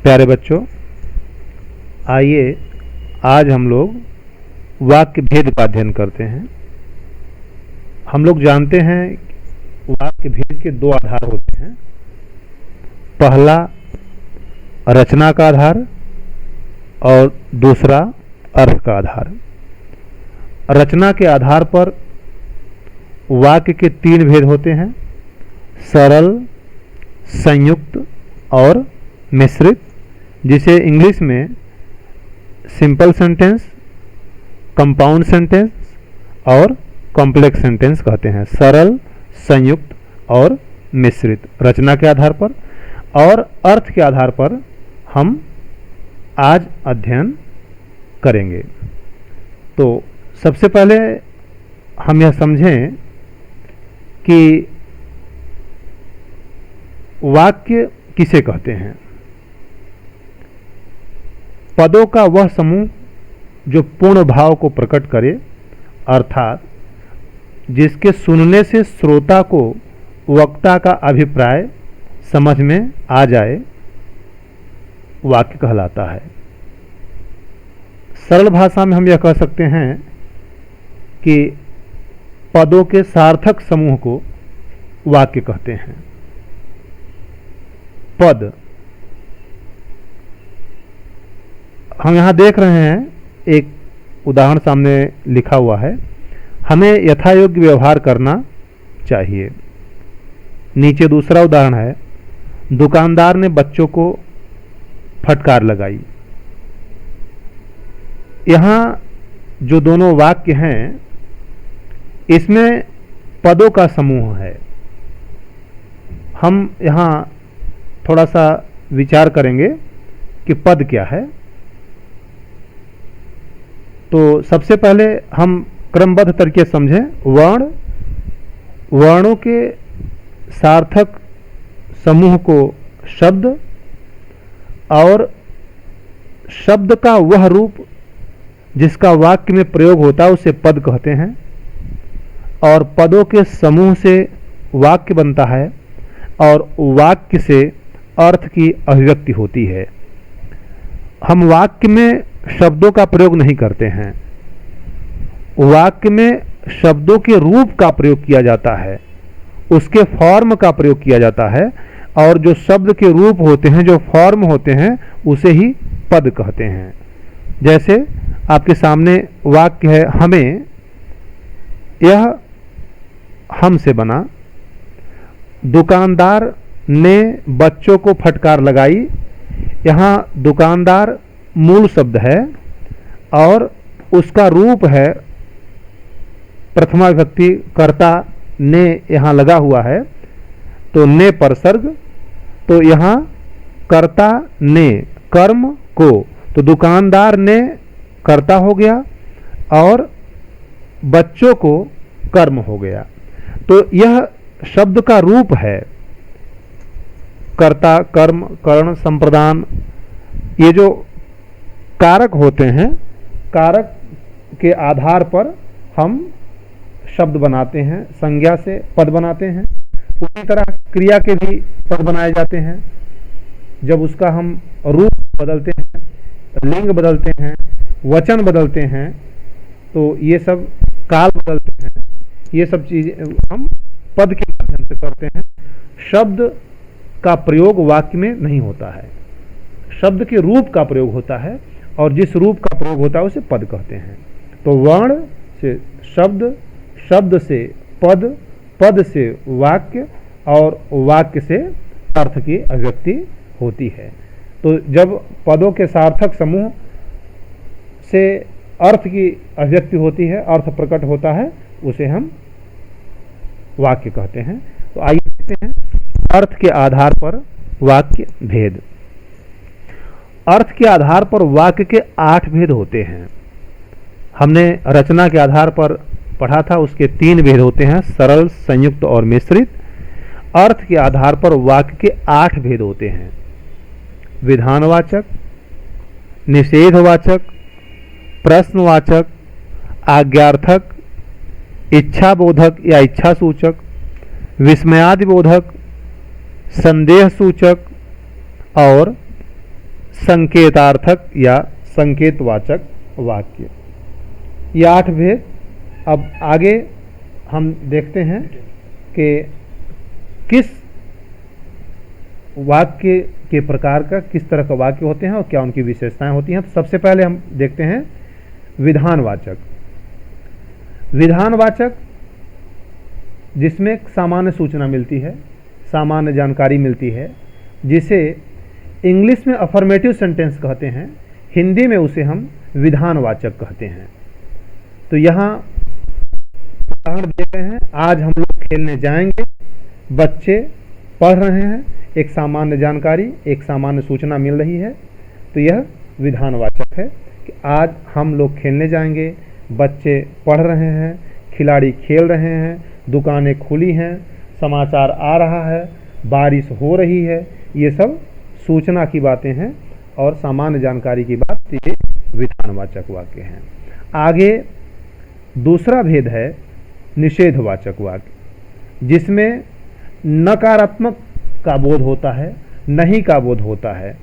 प्यारे बच्चों, आइए आज हम लोग वाक्य भेद का अध्ययन करते हैं। हम लोग जानते हैं वाक्य भेद के दो आधार होते हैं। पहला रचना का आधार और दूसरा अर्थ का आधार। रचना के आधार पर वाक्य के तीन भेद होते हैं: सरल, संयुक्त और मिश्रित, जिसे इंग्लिश में सिंपल सेंटेंस, कंपाउंड सेंटेंस और कॉम्प्लेक्स सेंटेंस कहते हैं। सरल, संयुक्त और मिश्रित रचना के आधार पर। और अर्थ के आधार पर हम आज अध्ययन करेंगे। तो सबसे पहले हम यह समझें कि वाक्य किसे कहते हैं। पदों का वह समूह जो पूर्ण भाव को प्रकट करे, अर्थात जिसके सुनने से श्रोता को वक्ता का अभिप्राय समझ में आ जाए, वाक्य कहलाता है। सरल भाषा में हम यह कह सकते हैं कि पदों के सार्थक समूह को वाक्य कहते हैं। पद हम यहाँ देख रहे हैं, एक उदाहरण सामने लिखा हुआ है। हमें यथायोग्य व्यवहार करना चाहिए। नीचे दूसरा उदाहरण है, दुकानदार ने बच्चों को फटकार लगाई। यहाँ जो दोनों वाक्य हैं, इसमें पदों का समूह है। हम यहाँ थोड़ा सा विचार करेंगे कि पद क्या है। तो सबसे पहले हम क्रमबद्ध तरीके समझें। वर्ण, वर्णों के सार्थक समूह को शब्द, और शब्द का वह रूप जिसका वाक्य में प्रयोग होता है उसे पद कहते हैं। और पदों के समूह से वाक्य बनता है और वाक्य से अर्थ की अभिव्यक्ति होती है। हम वाक्य में शब्दों का प्रयोग नहीं करते हैं। वाक्य में शब्दों के रूप का प्रयोग किया जाता है, उसके फॉर्म का प्रयोग किया जाता है। और जो शब्द के रूप होते हैं, जो फॉर्म होते हैं, उसे ही पद कहते हैं। जैसे आपके सामने वाक्य है, हमें, यह हम से बना। दुकानदार ने बच्चों को फटकार लगाई। यहाँ दुकानदार मूल शब्द है और उसका रूप है प्रथमा विभक्ति कर्ता ने यहाँ लगा हुआ है, तो ने परसर्ग। तो यहाँ कर्ता ने कर्म को, तो दुकानदार ने कर्ता हो गया और बच्चों को कर्म हो गया। तो यह शब्द का रूप है। कर्ता, कर्म, कर्ण, संप्रदान, ये जो कारक होते हैं, कारक के आधार पर हम शब्द बनाते हैं, संज्ञा से पद बनाते हैं। उसी तरह क्रिया के भी पद बनाए जाते हैं। जब उसका हम रूप बदलते हैं, लिंग बदलते हैं, वचन बदलते हैं, तो ये सब काल बदलते हैं, ये सब चीजें हम पद के माध्यम से करते हैं। शब्द का प्रयोग वाक्य में नहीं होता है, शब्द के रूप का प्रयोग होता है, और जिस रूप का प्रयोग होता है उसे पद कहते हैं। तो वर्ण से शब्द, शब्द से पद, पद से वाक्य, और वाक्य से अर्थ की अभिव्यक्ति होती है। तो जब पदों के सार्थक समूह से अर्थ की अभिव्यक्ति होती है, अर्थ प्रकट होता है, उसे हम वाक्य कहते हैं। तो आइए देखते हैं अर्थ के आधार पर वाक्य भेद। अर्थ के आधार पर वाक्य के 8 भेद होते हैं। हमने रचना के आधार पर पढ़ा था, उसके 3 भेद होते हैं: सरल, संयुक्त और मिश्रित। अर्थ के आधार पर वाक्य के 8 भेद होते हैं: विधानवाचक, निषेधवाचक, प्रश्नवाचक, आज्ञार्थक, इच्छाबोधक या इच्छा सूचक, विस्मयादिबोधक, संदेह सूचक और संकेतार्थक या संकेतवाचक वाक्य। ये 8 भेद। अब आगे हम देखते हैं कि किस वाक्य के प्रकार का, किस तरह का वाक्य होते हैं और क्या उनकी विशेषताएं होती हैं। तो सबसे पहले हम देखते हैं विधानवाचक। विधानवाचक जिसमें सामान्य सूचना मिलती है, सामान्य जानकारी मिलती है, जिसे इंग्लिश में अफर्मेटिव सेंटेंस कहते हैं, हिंदी में उसे हम विधानवाचक कहते हैं। तो यहाँ उदाहरण दे रहे हैं, आज हम लोग खेलने जाएंगे, बच्चे पढ़ रहे हैं, एक सामान्य जानकारी, एक सामान्य सूचना मिल रही है, तो यह विधानवाचक है कि आज हम लोग खेलने जाएंगे, बच्चे पढ़ रहे हैं, खिलाड़ी खेल रहे हैं, दुकानें खुली हैं, समाचार आ रहा है, बारिश हो रही है। ये सब सूचना की बातें हैं और सामान्य जानकारी की बात, ये विधानवाचक वाक्य हैं। आगे दूसरा भेद है निषेधवाचक वाक्य, जिसमें नकारात्मक का बोध होता है, नहीं का बोध होता है।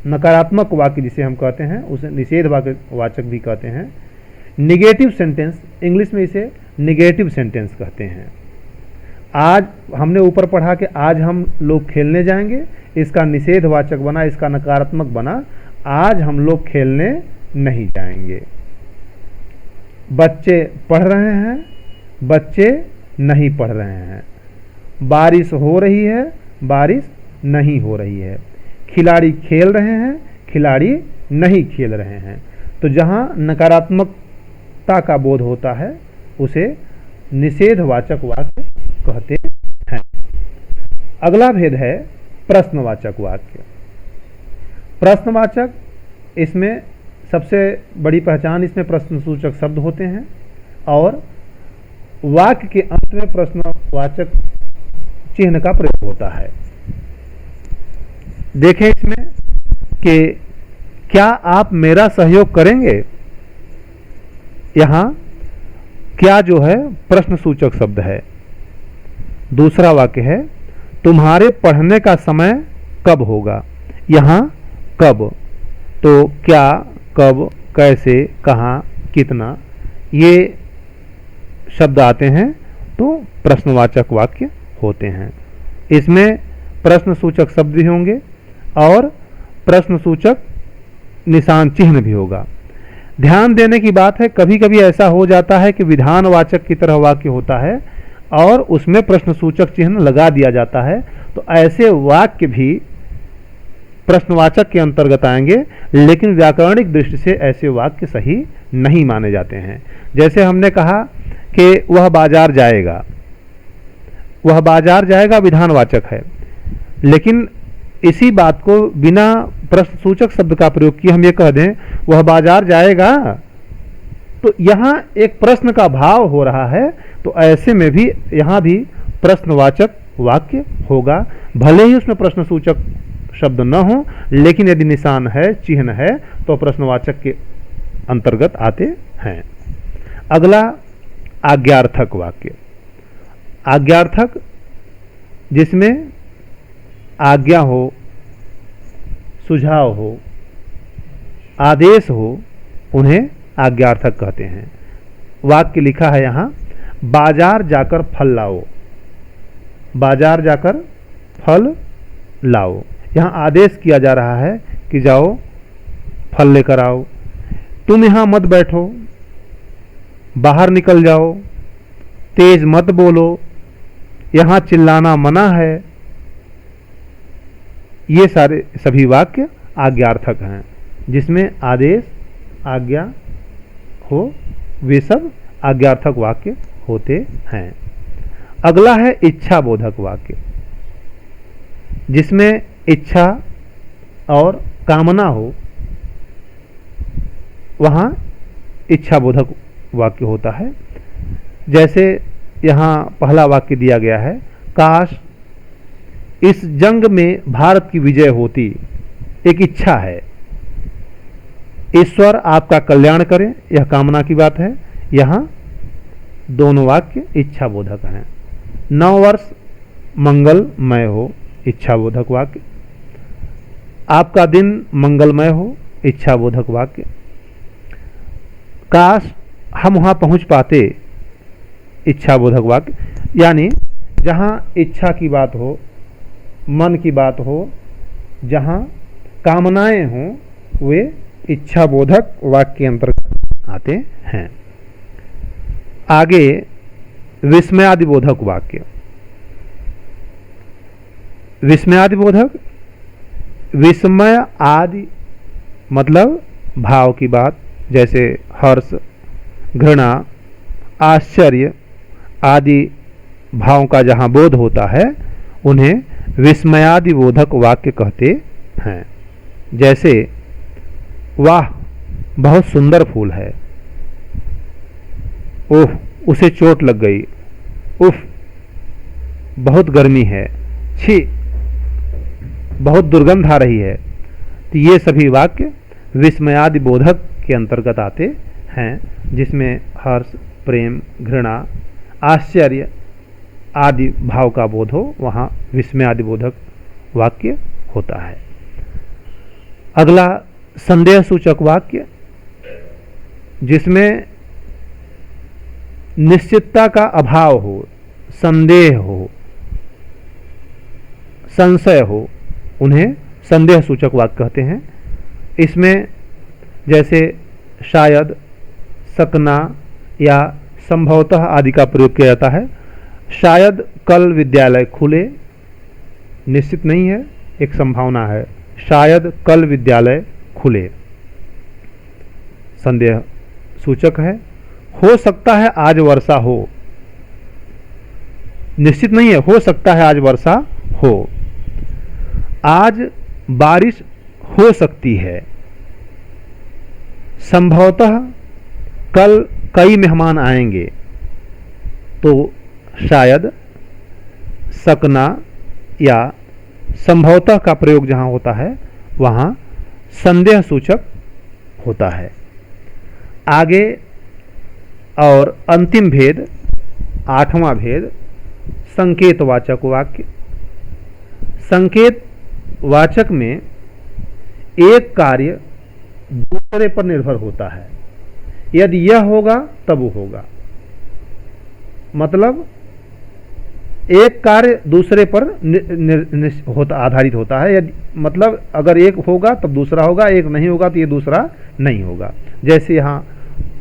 नकारात्मक वाक्य जिसे हम कहते हैं उसे निषेधवाचक भी कहते हैं। निगेटिव सेंटेंस, इंग्लिश में इसे निगेटिव सेंटेंस कहते हैं। आज हमने ऊपर पढ़ा कि आज हम लोग खेलने जाएंगे, इसका निषेधवाचक बना, इसका नकारात्मक बना, आज हम लोग खेलने नहीं जाएंगे। बच्चे पढ़ रहे हैं, बच्चे नहीं पढ़ रहे हैं। बारिश हो रही है, बारिश नहीं हो रही है। खिलाड़ी खेल रहे हैं, खिलाड़ी नहीं खेल रहे हैं। तो जहाँ नकारात्मकता का बोध होता है उसे निषेधवाचक वाक्य कहते हैं। अगला भेद है प्रश्नवाचक वाक्य। प्रश्नवाचक, इसमें सबसे बड़ी पहचान, इसमें प्रश्नसूचक शब्द होते हैं और वाक्य के अंत में प्रश्नवाचक चिन्ह का प्रयोग होता है। देखें इसमें कि क्या आप मेरा सहयोग करेंगे, यहां क्या जो है प्रश्नसूचक शब्द है। दूसरा वाक्य है तुम्हारे पढ़ने का समय कब होगा, यहां कब। तो क्या, कब, कैसे, कहाँ, कितना, ये शब्द आते हैं तो प्रश्नवाचक वाक्य होते हैं। इसमें प्रश्नसूचक शब्द भी होंगे और प्रश्नसूचक निशान चिन्ह भी होगा। ध्यान देने की बात है, कभी कभी ऐसा हो जाता है कि विधानवाचक की तरह वाक्य होता है और उसमें प्रश्नसूचक चिन्ह लगा दिया जाता है, तो ऐसे वाक्य भी प्रश्नवाचक के अंतर्गत आएंगे, लेकिन व्याकरणिक दृष्टि से ऐसे वाक्य सही नहीं माने जाते हैं। जैसे हमने कहा कि वह बाजार जाएगा, वह बाजार जाएगा विधानवाचक है, लेकिन इसी बात को बिना प्रश्नसूचक शब्द का प्रयोग किए हम ये कह दें वह बाजार जाएगा, तो यहाँ एक प्रश्न का भाव हो रहा है, तो ऐसे में भी यहाँ भी प्रश्नवाचक वाक्य होगा। भले ही उसमें प्रश्नसूचक शब्द न हो, लेकिन यदि निशान है, चिन्ह है, तो प्रश्नवाचक के अंतर्गत आते हैं। अगला आज्ञार्थक वाक्य। आज्ञार्थक, जिसमें आज्ञा हो, सुझाव हो, आदेश हो, उन्हें आज्ञार्थक कहते हैं। वाक्य लिखा है यहाँ, बाजार जाकर फल लाओ, बाजार जाकर फल लाओ। यहाँ आदेश किया जा रहा है कि जाओ फल लेकर आओ। तुम यहाँ मत बैठो, बाहर निकल जाओ, तेज मत बोलो, यहाँ चिल्लाना मना है। ये सारे सभी वाक्य आज्ञार्थक हैं, जिसमें आदेश, आज्ञा हो, वे सब आज्ञार्थक वाक्य होते हैं। अगला है इच्छा बोधक वाक्य, जिसमें इच्छा और कामना हो, वहाँ इच्छा बोधक वाक्य होता है। जैसे यहाँ पहला वाक्य दिया गया है, काश इस जंग में भारत की विजय होती, एक इच्छा है। ईश्वर आपका कल्याण करें, यह कामना की बात है। यहाँ दोनों वाक्य इच्छा बोधक हैं। नव वर्ष मंगलमय हो, इच्छा बोधक वाक्य। आपका दिन मंगलमय हो, इच्छाबोधक वाक्य। काश हम वहाँ पहुँच पाते, इच्छाबोधक वाक्य। यानी जहाँ इच्छा की बात हो, मन की बात हो, जहाँ कामनाएं हों, वे इच्छाबोधक वाक्य के अंतर्गत आते हैं। आगे विस्मयादिबोधक वाक्य। विस्मयादिबोधक, विस्मय आदि मतलब भाव की बात, जैसे हर्ष, घृणा, आश्चर्य आदि भावों का जहाँ बोध होता है उन्हें विस्मयादिबोधक वाक्य कहते हैं। जैसे वाह बहुत सुंदर फूल है, ओह उसे चोट लग गई, उफ बहुत गर्मी है, छी बहुत दुर्गंध आ रही है। तो ये सभी वाक्य विस्मयादिबोधक के अंतर्गत आते हैं, जिसमें हर्ष, प्रेम, घृणा, आश्चर्य आदि भाव का बोध हो, वहाँ विस्मयादिबोधक वाक्य होता है। अगला संदेह सूचक वाक्य, जिसमें निश्चितता का अभाव हो, संदेह हो, संशय हो, उन्हें संदेह सूचक वाक्य कहते हैं। इसमें जैसे शायद, सकना या संभवतः आदि का प्रयोग किया जाता है। शायद कल विद्यालय खुले, निश्चित नहीं है, एक संभावना है, शायद कल विद्यालय खुले, संदेह सूचक है। हो सकता है आज वर्षा हो, निश्चित नहीं है, हो सकता है आज वर्षा हो। आज बारिश हो सकती है, संभवतः कल कई मेहमान आएंगे। तो शायद, सकना या संभवतः का प्रयोग जहां होता है वहां संदेह सूचक होता है। आगे और अंतिम भेद, आठवां भेद, संकेतवाचक वाक्य। संकेत वाचक में एक कार्य दूसरे पर निर्भर होता है। यदि यह होगा तब वो होगा, मतलब एक कार्य दूसरे पर आधारित होता है। यदि मतलब अगर एक होगा तब दूसरा होगा, एक नहीं होगा तो ये दूसरा नहीं होगा। जैसे यहाँ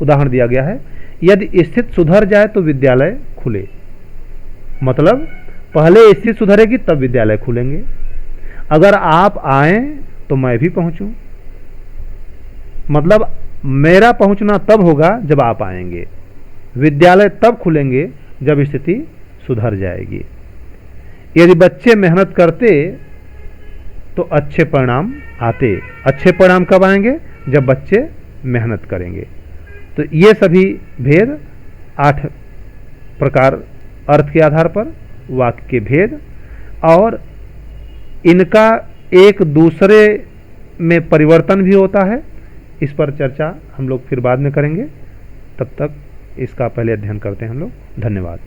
उदाहरण दिया गया है, यदि स्थिति सुधर जाए तो विद्यालय खुले, मतलब पहले स्थिति सुधरेगी तब विद्यालय खुलेंगे। अगर आप आए तो मैं भी पहुंचूं, मतलब मेरा पहुंचना तब होगा जब आप आएंगे, विद्यालय तब खुलेंगे जब स्थिति सुधर जाएगी। यदि बच्चे मेहनत करते तो अच्छे परिणाम आते। अच्छे परिणाम कब आएंगे? जब बच्चे मेहनत करेंगे। तो ये सभी भेद 8 प्रकार अर्थ के आधार पर वाक्य के भेद, और इनका एक दूसरे में परिवर्तन भी होता है। इस पर चर्चा हम लोग फिर बाद में करेंगे। तब तक इसका पहले अध्ययन करते हैं हम लोग। धन्यवाद।